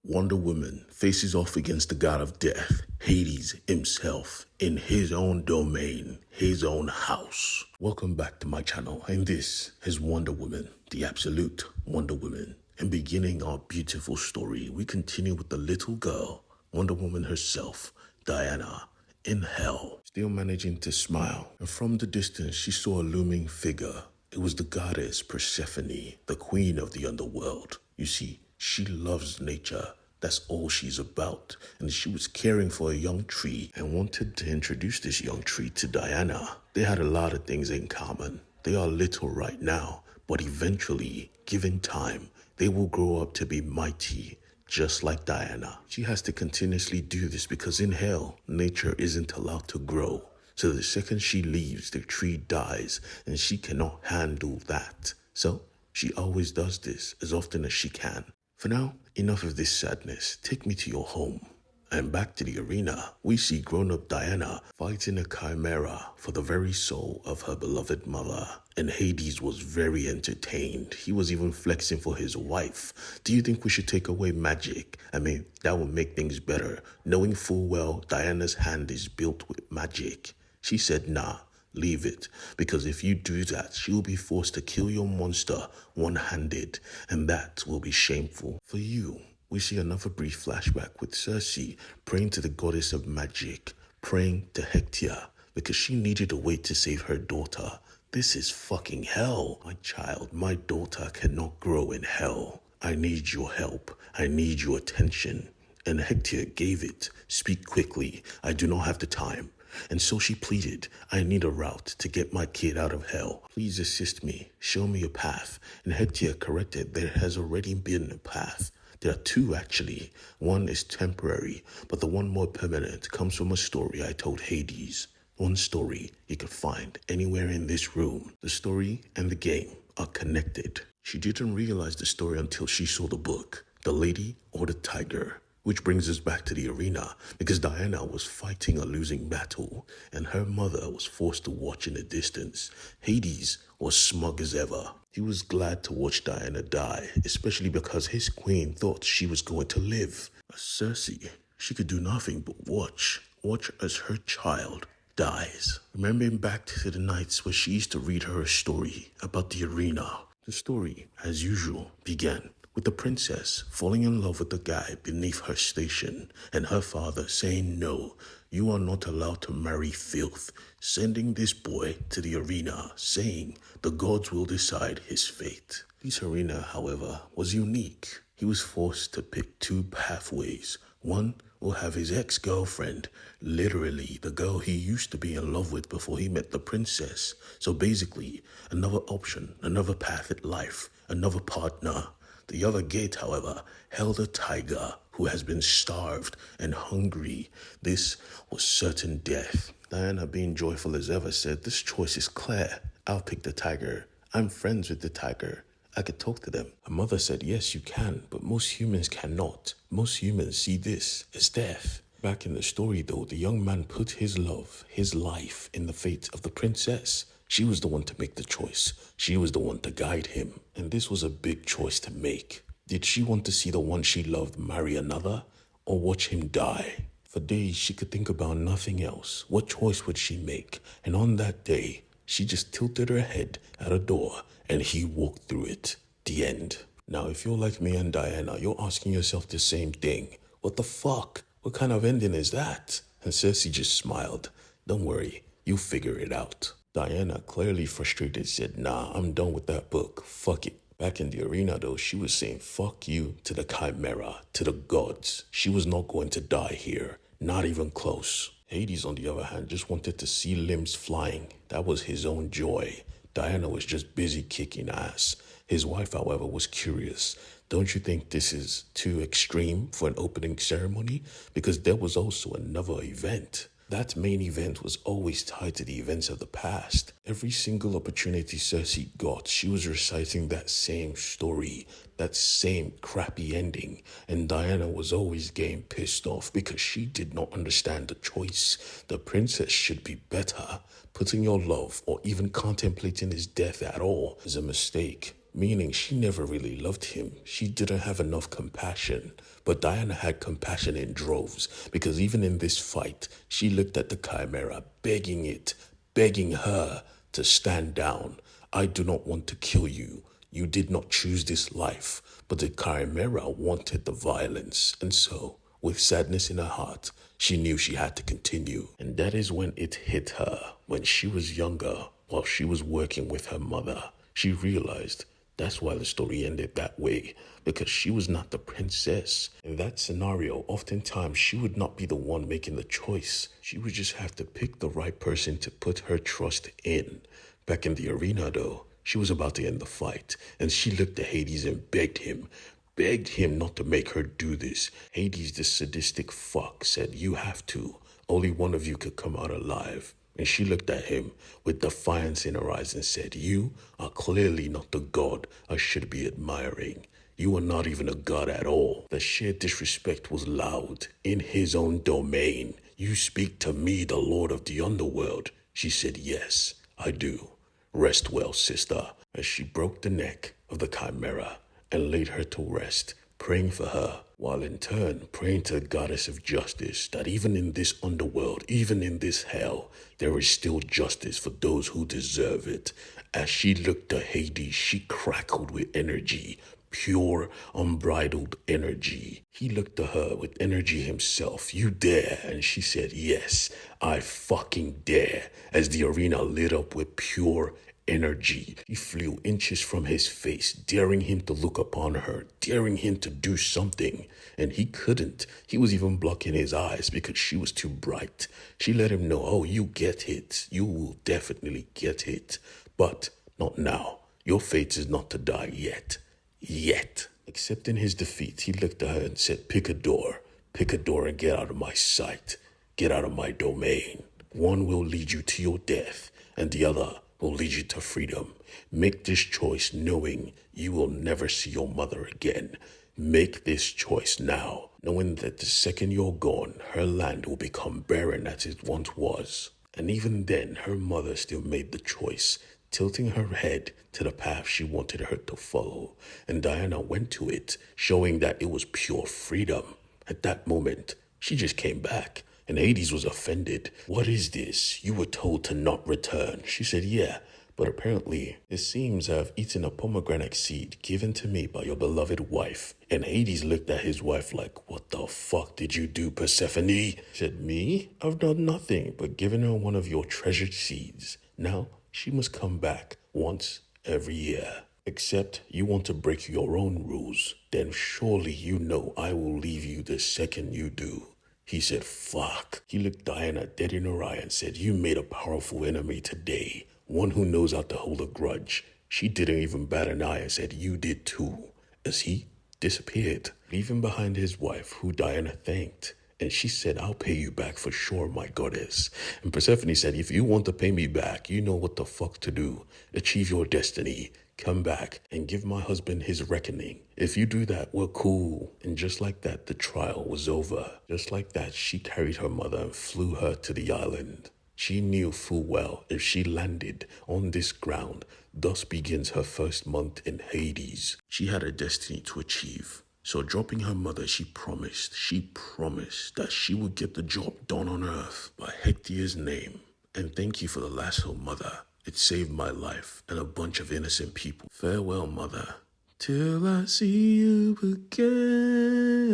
Wonder Woman faces off against the god of death, Hades himself, in his own domain, his own house. Welcome back to my channel, and this is Wonder Woman, the absolute Wonder Woman. And beginning our beautiful story, we continue with the little girl, Wonder Woman herself, Diana, in hell, still managing to smile. And from the distance, she saw a looming figure. It was the goddess Persephone, the queen of the underworld. You see, she loves nature. That's all she's about. And she was caring for a young tree and wanted to introduce this young tree to Diana. They had a lot of things in common. They are little right now, but eventually, given time, they will grow up to be mighty, just like Diana. She has to continuously do this because in hell, nature isn't allowed to grow. So the second she leaves, the tree dies, and she cannot handle that. So she always does this as often as she can. For now, enough of this sadness. Take me to your home. And back to the arena, we see grown-up Diana fighting a chimera for the very soul of her beloved mother. And Hades was very entertained. He was even flexing for his wife. Do you think we should take away magic? I mean, that would make things better, knowing full well Diana's hand is built with magic. She said, nah, leave it, because if you do that, she'll be forced to kill your monster one-handed, and that will be shameful for you. We see another brief flashback with Circe praying to the goddess of magic, praying to Hecate, because she needed a way to save her daughter. This is fucking hell. My child, my daughter cannot grow in hell. I need your help. I need your attention. And Hecate gave it. Speak quickly. I do not have the time. And so she pleaded, I need a route to get my kid out of hell. Please assist me. Show me a path. And Hecate corrected, there has already been a path. There are two actually. One is temporary, but the one more permanent comes from a story I told Hades. One story you could find anywhere in this room. The story and the game are connected. She didn't realize the story until she saw the book, The Lady or the Tiger. Which brings us back to the arena, because Diana was fighting a losing battle, and her mother was forced to watch in the distance. Hades was smug as ever. He was glad to watch Diana die, especially because his queen thought she was going to live. But Circe, she could do nothing but watch as her child dies. Remembering back to the nights where she used to read her a story about the arena. The story, as usual, began with the princess falling in love with the guy beneath her station, and her father saying, no, you are not allowed to marry filth, sending this boy to the arena, saying the gods will decide his fate. This arena, however, was unique. He was forced to pick two pathways. One will have his ex-girlfriend, literally the girl he used to be in love with before he met the princess. So basically, another option, another path at life, another partner. The other gate, however, held a tiger who has been starved and hungry. This was certain death. Diana, being joyful as ever, said, this choice is clear. I'll pick the tiger. I'm friends with the tiger. I could talk to them. Her mother said, yes, you can, but most humans cannot. Most humans see this as death. Back in the story, though, the young man put his love, his life, in the fate of the princess. She was the one to make the choice. She was the one to guide him. And this was a big choice to make. Did she want to see the one she loved marry another, or watch him die? For days, she could think about nothing else. What choice would she make? And on that day, she just tilted her head at a door, and he walked through it. The end. Now, if you're like me and Diana, you're asking yourself the same thing. What the fuck? What kind of ending is that? And Circe just smiled. Don't worry, you'll figure it out. Diana, clearly frustrated, said, nah, I'm done with that book. Fuck it. Back in the arena, though, she was saying fuck you to the chimera, to the gods. She was not going to die here. Not even close. Hades, on the other hand, just wanted to see limbs flying. That was his own joy. Diana was just busy kicking ass. His wife, however, was curious. Don't you think this is too extreme for an opening ceremony? Because there was also another event. That main event was always tied to the events of the past. Every single opportunity Circe got, she was reciting that same story, that same crappy ending, and Diana was always getting pissed off because she did not understand the choice. The princess should be better. Putting your love or even contemplating his death at all is a mistake. meaning she never really loved him. She didn't have enough compassion. But Diana had compassion in droves, because even in this fight, she looked at the Chimera, begging her to stand down. I do not want to kill you. You did not choose this life. But the Chimera wanted the violence, and so, with sadness in her heart, she knew she had to continue. And that is when it hit her, when she was younger, while she was working with her mother. She realized that's why the story ended that way, because she was not the princess. In that scenario, oftentimes she would not be the one making the choice. She would just have to pick the right person to put her trust in. Back in the arena, though, she was about to end the fight, and she looked at Hades and begged him not to make her do this. Hades, the sadistic fuck, said, you have to. Only one of you could come out alive. And she looked at him with defiance in her eyes and said, you are clearly not the god I should be admiring. You are not even a god at all. The sheer disrespect was loud. In his own domain. You speak to me, the lord of the underworld. She said, yes, I do. Rest well, sister. As she broke the neck of the Chimera and laid her to rest, praying for her, while in turn praying to the goddess of justice that even in this underworld, even in this hell, there is still justice for those who deserve it. As she looked at Hades, she crackled with energy, pure, unbridled energy. He looked at her with energy himself. You dare? And she said, yes, I fucking dare. As the arena lit up with pure energy, he flew inches from his face, daring him to look upon her, daring him to do something. And he couldn't. He was even blocking his eyes because she was too bright. She let him know, oh, you get hit. You will definitely get hit. But not now. Your fate is not to die yet. Yet. Accepting his defeat, he looked at her and said, pick a door and get out of my sight. Get out of my domain. One will lead you to your death, and the other will lead you to freedom. Make this choice knowing you will never see your mother again. Make this choice now, knowing that the second you're gone, her land will become barren as it once was. And even then, her mother still made the choice, tilting her head to the path she wanted her to follow. And Diana went to it, showing that it was pure freedom. At that moment, she just came back. And Hades was offended. What is this? You were told to not return. She said, yeah, but apparently it seems I've eaten a pomegranate seed given to me by your beloved wife. And Hades looked at his wife like, what the fuck did you do, Persephone? She said, me? I've done nothing but given her one of your treasured seeds. Now she must come back once every year. Except you want to break your own rules. Then surely you know I will leave you the second you do. He said, fuck. He looked Diana dead in her eye and said, you made a powerful enemy today. One who knows how to hold a grudge. She didn't even bat an eye and said, you did too. As he disappeared, leaving behind his wife, who Diana thanked. And she said, I'll pay you back for sure, my goddess. And Persephone said, if you want to pay me back, you know what the fuck to do. Achieve your destiny. Come back and give my husband his reckoning. If you do that, we're cool. And just like that, the trial was over. Just like that, she carried her mother and flew her to the island. She knew full well if she landed on this ground, thus begins her first month in Hades. She had a destiny to achieve. So dropping her mother, she promised that she would get the job done on Earth by Hector's name. And thank you for the lasso, mother. It saved my life and a bunch of innocent people. Farewell, mother. Till I see you again.